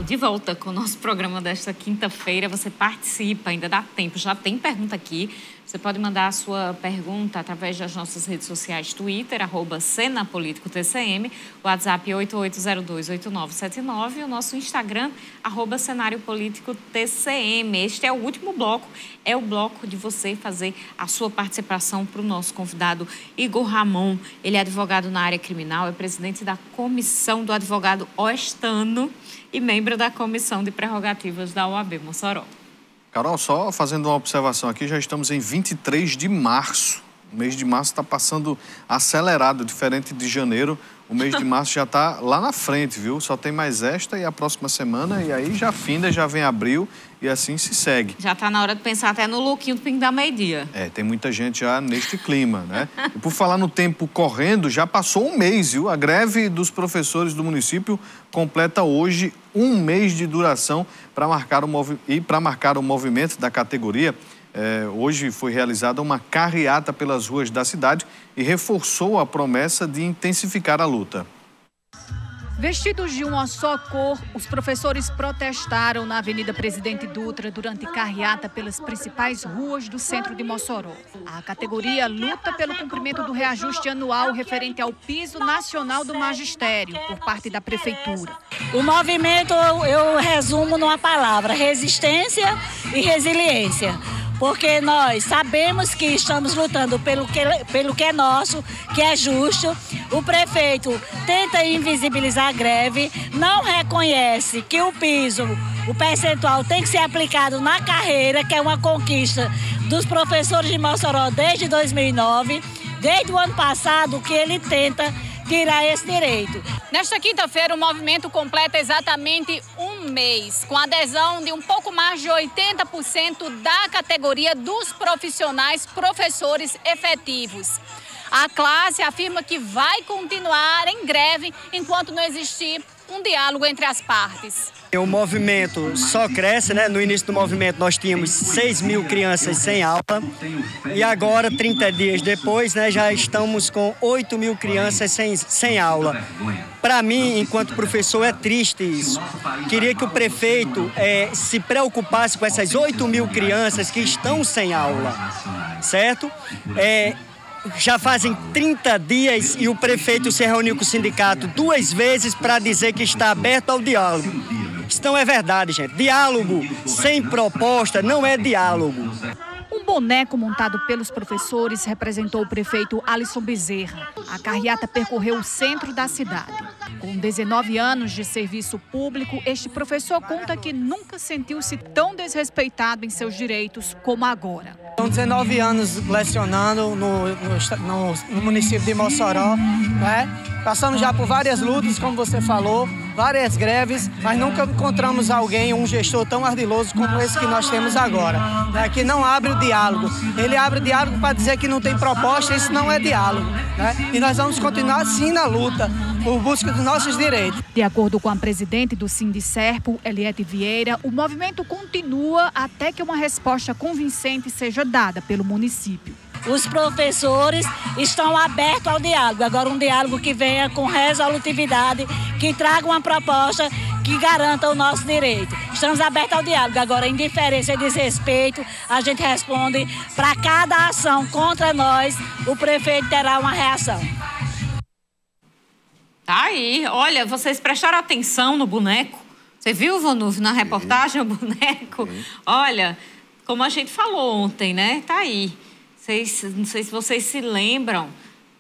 de volta com o nosso programa desta quinta-feira. Você participa, ainda dá tempo, já tem pergunta aqui. Você pode mandar a sua pergunta através das nossas redes sociais, Twitter, @cenapoliticotcm, WhatsApp 88028979 e o nosso Instagram, @cenáriopolíticotcm. Este é o último bloco, é o bloco de você fazer a sua participação para o nosso convidado Igor Ramon. Ele é advogado na área criminal, é presidente da Comissão do Advogado Oestano e membro da Comissão de Prerrogativas da OAB Mossoró. Carol, só fazendo uma observação aqui, já estamos em 23 de março. O mês de março está passando acelerado, diferente de janeiro. O mês de março já está lá na frente, viu? Só tem mais esta e a próxima semana, e aí já finda, já vem abril e assim se segue. Já está na hora de pensar até no lookinho do Pingo da Meio-Dia. Tem muita gente já neste clima, né? E por falar no tempo correndo, já passou um mês, viu? A greve dos professores do município completa hoje um mês de duração para marcar o movimento da categoria. Hoje foi realizada uma carreata pelas ruas da cidade e reforçou a promessa de intensificar a luta. Vestidos de uma só cor, os professores protestaram na Avenida Presidente Dutra durante carreata pelas principais ruas do centro de Mossoró. A categoria luta pelo cumprimento do reajuste anual referente ao piso nacional do magistério por parte da prefeitura. O movimento eu resumo numa palavra: resistência e resiliência. Porque nós sabemos que estamos lutando pelo que é nosso, que é justo. O prefeito tenta invisibilizar a greve, não reconhece que o piso, o percentual tem que ser aplicado na carreira, que é uma conquista dos professores de Mossoró desde 2009, desde o ano passado que ele tenta tirar esse direito. Nesta quinta-feira, o movimento completa exatamente um mês, com adesão de um pouco mais de 80% da categoria dos professores efetivos. A classe afirma que vai continuar em greve enquanto não existir um diálogo entre as partes. O movimento só cresce, né? No início do movimento nós tínhamos 6 mil crianças sem aula e agora, 30 dias depois, né, já estamos com 8 mil crianças sem aula. Para mim, enquanto professor, é triste isso. Queria que o prefeito se preocupasse com essas 8 mil crianças que estão sem aula, certo? Já fazem 30 dias e o prefeito se reuniu com o sindicato 2 vezes para dizer que está aberto ao diálogo. Isso não é verdade, gente. Diálogo sem proposta não é diálogo. Um boneco montado pelos professores representou o prefeito Alisson Bezerra. A carreata percorreu o centro da cidade. Com 19 anos de serviço público, este professor conta que nunca sentiu-se tão desrespeitado em seus direitos como agora. São 19 anos lecionando no município de Mossoró, né? Passamos já por várias lutas, como você falou, várias greves, mas nunca encontramos um gestor tão ardiloso como esse que nós temos agora, né? Que não abre o diálogo. Ele abre o diálogo para dizer que não tem proposta, isso não é diálogo, né? E nós vamos continuar assim na luta por busca dos nossos direitos. De acordo com a presidente do Sindicerpo, Eliette Vieira, o movimento continua até que uma resposta convincente seja dada pelo município. Os professores estão abertos ao diálogo. Agora, um diálogo que venha com resolutividade, que traga uma proposta que garanta o nosso direito. Estamos abertos ao diálogo. Agora, indiferença e desrespeito, a gente responde. Para cada ação contra nós, o prefeito terá uma reação. Tá aí. Olha, vocês prestaram atenção no boneco? Você viu, Vanuf, na reportagem, o boneco? Olha, como a gente falou ontem, né? Tá aí. Não sei se vocês se lembram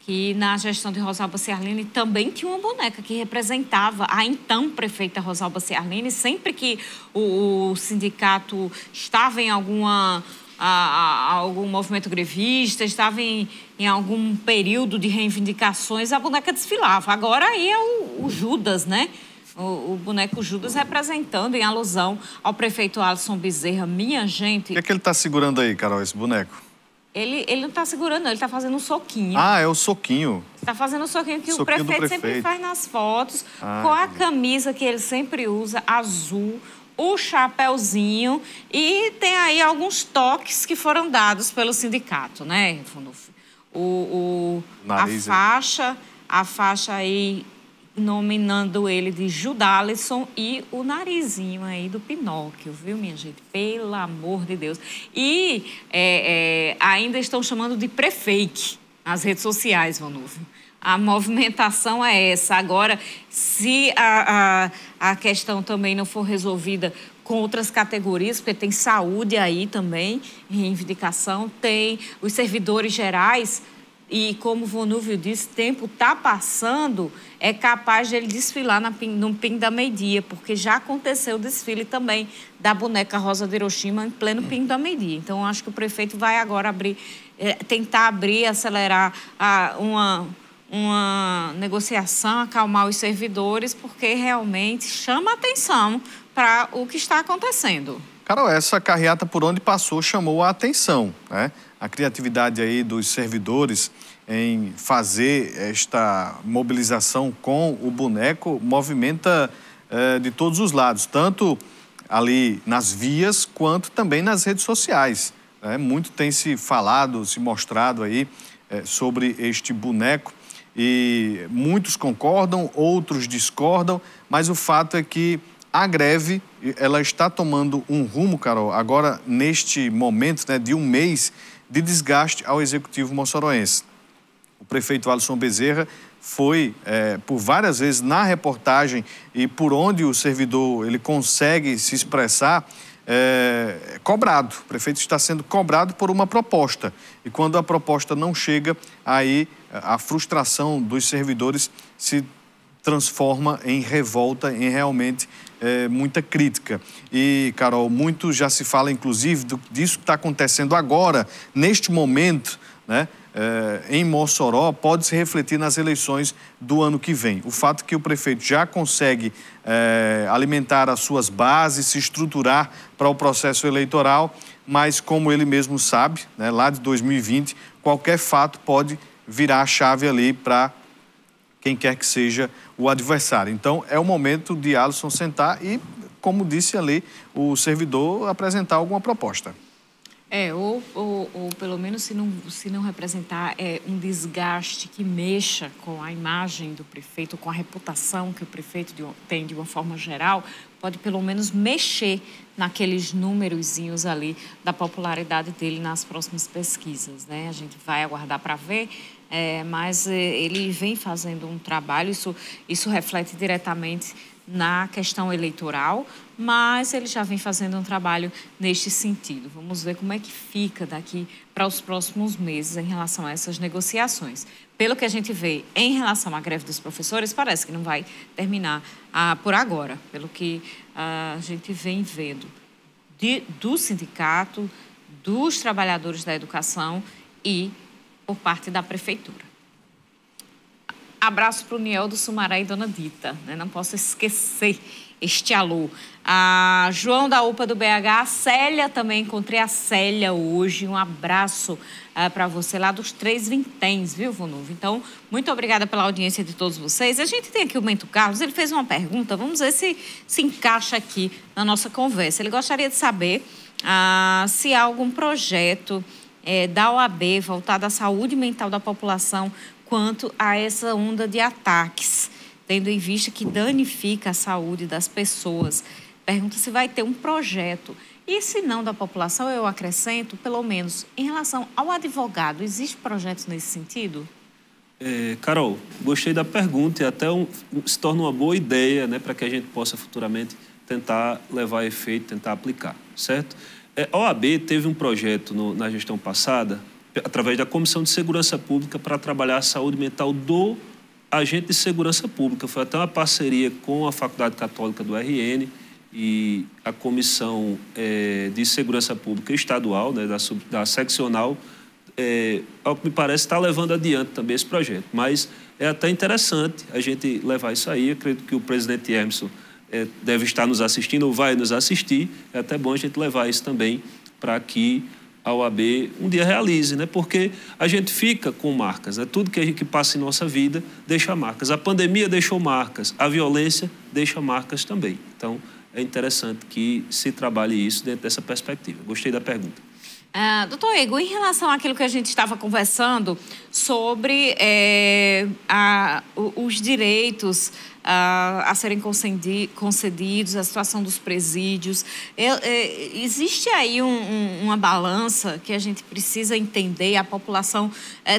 que na gestão de Rosalba Ciarline também tinha uma boneca que representava a então prefeita Rosalba Ciarline. Sempre que o sindicato estava em algum movimento grevista, estava em algum período de reivindicações, a boneca desfilava. Agora aí é o Judas, né? O boneco Judas representando em alusão ao prefeito Alisson Bezerra. Minha gente... O que ele está segurando aí, Carol, esse boneco? Ele não está segurando, não. Ele está fazendo um soquinho. Ah, é o soquinho. Está fazendo um soquinho que soquinho o prefeito sempre faz nas fotos, com a camisa que ele sempre usa, azul, o chapéuzinho, e tem aí alguns toques que foram dados pelo sindicato, né? A faixa aí nominando ele de Judalisson e o narizinho aí do Pinóquio, viu, minha gente? Pelo amor de Deus. E ainda estão chamando de prefake nas redes sociais, Vanúvio. A movimentação é essa. Agora, se a questão também não for resolvida com outras categorias, porque tem saúde aí também, reivindicação, tem os servidores gerais, e como o Vanúvio disse, o tempo está passando, é capaz de ele desfilar no Ping da Meio-Dia, porque já aconteceu o desfile também da boneca Rosa de Hiroshima em pleno Ping da Meio-Dia. Então, acho que o prefeito vai agora tentar abrir, acelerar uma negociação, acalmar os servidores, porque realmente chama atenção para o que está acontecendo. Carol, essa carreata por onde passou chamou a atenção, né? A criatividade aí dos servidores em fazer esta mobilização com o boneco movimenta de todos os lados, tanto ali nas vias quanto também nas redes sociais, né? Muito tem se falado, se mostrado aí sobre este boneco e muitos concordam, outros discordam, mas o fato é que a greve, ela está tomando um rumo, Carol, agora neste momento, né, de um mês de desgaste ao executivo moçoroense. O prefeito Alisson Bezerra foi, por várias vezes na reportagem e por onde o servidor ele consegue se expressar, cobrado. O prefeito está sendo cobrado por uma proposta. E quando a proposta não chega, aí a frustração dos servidores se transforma em revolta, em realmente muita crítica. E, Carol, muito já se fala, inclusive, disso que está acontecendo agora, neste momento, né, em Mossoró, pode se refletir nas eleições do ano que vem. O fato que o prefeito já consegue alimentar as suas bases, se estruturar para o processo eleitoral, mas, como ele mesmo sabe, né, lá de 2020, qualquer fato pode virar a chave ali para quem quer que seja o adversário. Então, é o momento de Alisson sentar e, como disse ali, o servidor apresentar alguma proposta. Ou pelo menos se não representar um desgaste que mexa com a imagem do prefeito, com a reputação que o prefeito tem de uma forma geral, pode pelo menos mexer naqueles númerozinhos ali da popularidade dele nas próximas pesquisas, né? A gente vai aguardar para ver, mas ele vem fazendo um trabalho, isso reflete diretamente na questão eleitoral, mas ele já vem fazendo um trabalho neste sentido. Vamos ver como é que fica daqui para os próximos meses em relação a essas negociações. Pelo que a gente vê em relação à greve dos professores, parece que não vai terminar por agora, pelo que a gente vem vendo do sindicato, dos trabalhadores da educação e por parte da prefeitura. Abraço para o Niel do Sumaré e Dona Dita, né? Não posso esquecer este alô. A João da UPA do BH, a Célia também, encontrei a Célia hoje. Um abraço para você lá dos Três Vinténs, viu, Vanúvio? Então, muito obrigada pela audiência de todos vocês. A gente tem aqui o Bento Carlos, ele fez uma pergunta, vamos ver se encaixa aqui na nossa conversa. Ele gostaria de saber se há algum projeto da OAB voltado à saúde mental da população quanto a essa onda de ataques, tendo em vista que danifica a saúde das pessoas. Pergunta se vai ter um projeto. E se não da população, eu acrescento, pelo menos, em relação ao advogado, existe projeto nesse sentido? Carol, gostei da pergunta e até se torna uma boa ideia, né, para que a gente possa futuramente tentar levar a efeito, tentar aplicar, certo? A OAB teve um projeto na gestão passada, através da Comissão de Segurança Pública, para trabalhar a saúde mental do agente de segurança pública. Foi até uma parceria com a Faculdade Católica do RN e a Comissão de Segurança Pública Estadual, né, da seccional, ao que me parece, está levando adiante também esse projeto. Mas é até interessante a gente levar isso aí. Eu acredito que o presidente Emerson deve estar nos assistindo ou vai nos assistir. É até bom a gente levar isso também para que a OAB um dia realize, né? Porque a gente fica com marcas, né? Tudo que passa em nossa vida deixa marcas. A pandemia deixou marcas, a violência deixa marcas também. Então, é interessante que se trabalhe isso dentro dessa perspectiva. Gostei da pergunta. Doutor Igor, em relação àquilo que a gente estava conversando sobre os direitos a serem concedidos, a situação dos presídios, existe aí uma balança que a gente precisa entender, a população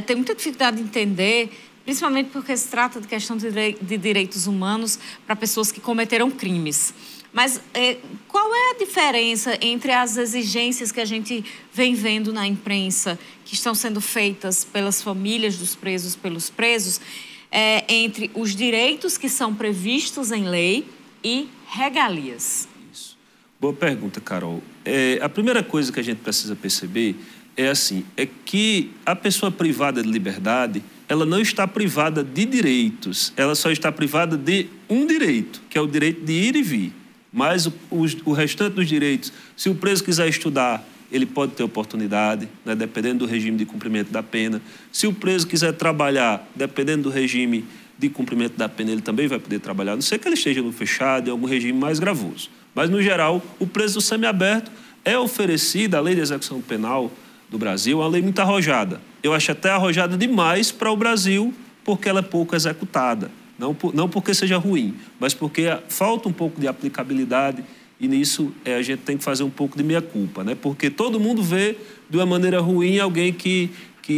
tem muita dificuldade de entender, principalmente porque se trata de questão de direitos humanos para pessoas que cometeram crimes. Mas qual é a diferença entre as exigências que a gente vem vendo na imprensa, que estão sendo feitas pelas famílias dos presos, pelos presos, entre os direitos que são previstos em lei e regalias? Isso. Boa pergunta, Carol. A primeira coisa que a gente precisa perceber é que a pessoa privada de liberdade, ela não está privada de direitos, ela só está privada de um direito, que é o direito de ir e vir. Mas o restante dos direitos, se o preso quiser estudar, ele pode ter oportunidade, né, dependendo do regime de cumprimento da pena. Se o preso quiser trabalhar, dependendo do regime de cumprimento da pena, ele também vai poder trabalhar, a não ser que ele esteja no fechado, em algum regime mais gravoso. Mas, no geral, o preso do semiaberto é oferecido, a lei de execução penal do Brasil, é uma lei muito arrojada. Eu acho até arrojada demais para o Brasil, porque ela é pouco executada. Não porque seja ruim, mas porque falta um pouco de aplicabilidade e nisso a gente tem que fazer um pouco de meia-culpa, né? Porque todo mundo vê de uma maneira ruim alguém que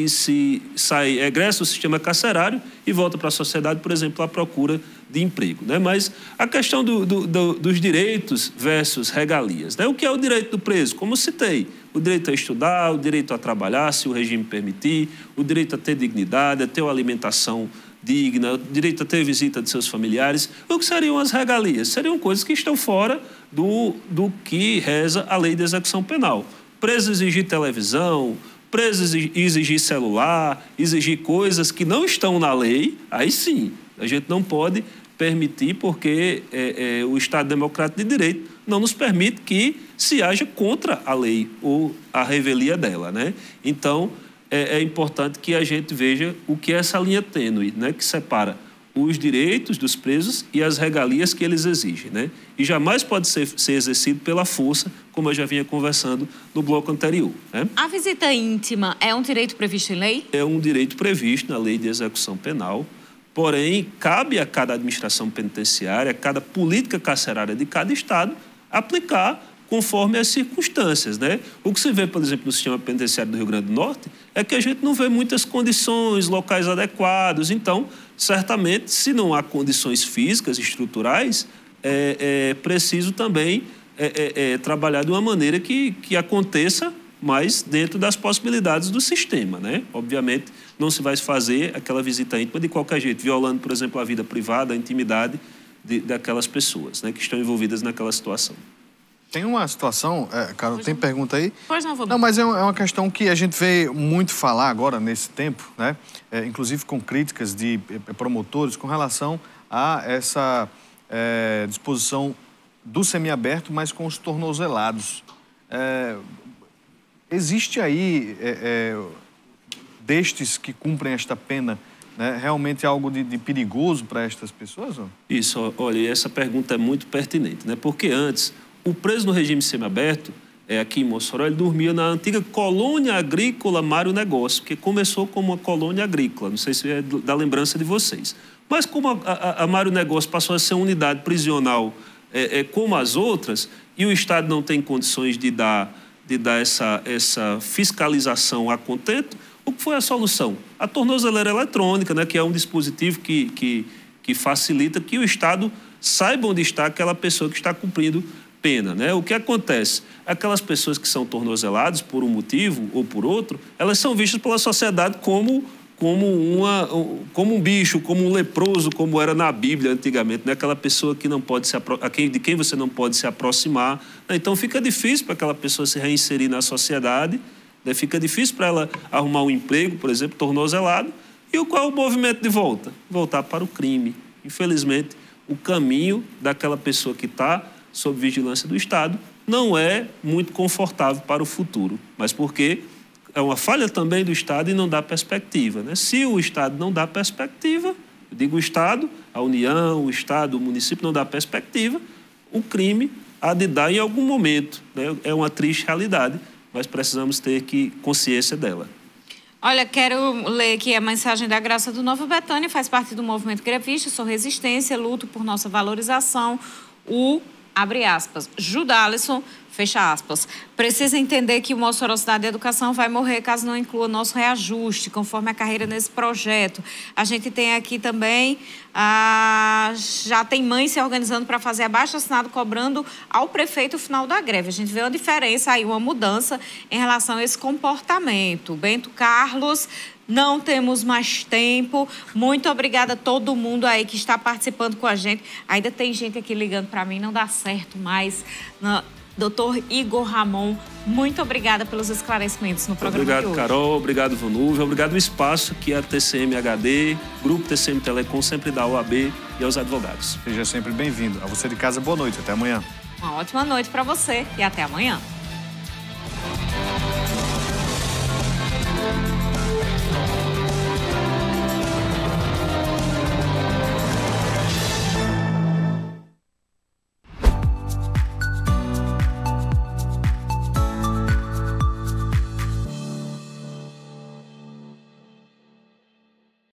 se sai, egressa do sistema carcerário e volta para a sociedade, por exemplo, à procura de emprego, né? Mas a questão dos direitos versus regalias, né? O que é o direito do preso? Como citei, o direito a estudar, o direito a trabalhar, se o regime permitir, o direito a ter dignidade, a ter uma alimentação digna, o direito a ter visita de seus familiares. O que seriam as regalias? Seriam coisas que estão fora do que reza a lei de execução penal. Preso exigir televisão, preso exigir celular, exigir coisas que não estão na lei, aí sim, a gente não pode permitir, porque o Estado Democrático de Direito não nos permite que se haja contra a lei ou a revelia dela, né? Então, é importante que a gente veja o que é essa linha tênue, né, que separa os direitos dos presos e as regalias que eles exigem, né? E jamais pode ser exercido pela força, como eu já vinha conversando no bloco anterior, né? A visita íntima é um direito previsto em lei? É um direito previsto na lei de execução penal, porém, cabe a cada administração penitenciária, a cada política carcerária de cada estado, aplicar conforme as circunstâncias, né? O que se vê, por exemplo, no sistema penitenciário do Rio Grande do Norte é que a gente não vê muitas condições, locais adequados. Então, certamente, se não há condições físicas, estruturais, é preciso também trabalhar de uma maneira que aconteça mais dentro das possibilidades do sistema, né? Obviamente, não se vai fazer aquela visita íntima de qualquer jeito, violando, por exemplo, a vida privada, a intimidade daquelas pessoas, né, que estão envolvidas naquela situação. Tem uma situação, Carol, tem pergunta aí? Pois não, vou. Não, mas é uma questão que a gente vê muito falar agora, nesse tempo, né? Inclusive com críticas de promotores com relação a essa disposição do semiaberto, mas com os tornozelados. Existe aí, destes que cumprem esta pena, né, realmente algo de perigoso para estas pessoas? Ou? Isso, olha, essa pergunta é muito pertinente, né? Porque antes, o preso no regime semiaberto, aqui em Mossoró, ele dormia na antiga colônia agrícola Mário Negócio, que começou como uma colônia agrícola, não sei se é da lembrança de vocês. Mas como a Mário Negócio passou a ser uma unidade prisional como as outras, e o Estado não tem condições de dar essa fiscalização a contento, o que foi a solução? A tornozeleira eletrônica, né, que é um dispositivo que facilita que o Estado saiba onde está aquela pessoa que está cumprindo pena, né? O que acontece? Aquelas pessoas que são tornozeladas por um motivo ou por outro, elas são vistas pela sociedade como um bicho, como um leproso, como era na Bíblia antigamente, né? Aquela pessoa que não pode de quem você não pode se aproximar, né? Então fica difícil para aquela pessoa se reinserir na sociedade, né? Fica difícil para ela arrumar um emprego, por exemplo, tornozelado. E qual é o movimento de volta? Voltar para o crime. Infelizmente, o caminho daquela pessoa que está sob vigilância do Estado não é muito confortável para o futuro, mas porque é uma falha também do Estado e não dá perspectiva, né? Se o Estado não dá perspectiva, eu digo o Estado, a União, o Estado, o município não dá perspectiva, o crime há de dar em algum momento, né? É uma triste realidade nós precisamos ter consciência dela. Olha, quero ler aqui a mensagem da Graça do Nova Betânia, faz parte do movimento grevista, sou resistência, luto por nossa valorização, abre aspas, Judalisson, fecha aspas. Precisa entender que o Mossoró Cidade de Educação vai morrer caso não inclua nosso reajuste, conforme a carreira nesse projeto. A gente tem aqui também, já tem mães se organizando para fazer abaixo-assinado, cobrando ao prefeito o final da greve. A gente vê uma diferença aí, uma mudança em relação a esse comportamento. Bento Carlos, não temos mais tempo. Muito obrigada a todo mundo aí que está participando com a gente. Ainda tem gente aqui ligando para mim, não dá certo mais. Doutor Igor Ramon, muito obrigada pelos esclarecimentos no programa de hoje. Obrigado, Carol. Obrigado, Vonúvia. Obrigado o espaço que a TCM HD, Grupo TCM Telecom, sempre dá ao AB e aos advogados. Seja sempre bem-vindo. A você de casa, boa noite. Até amanhã. Uma ótima noite para você e até amanhã.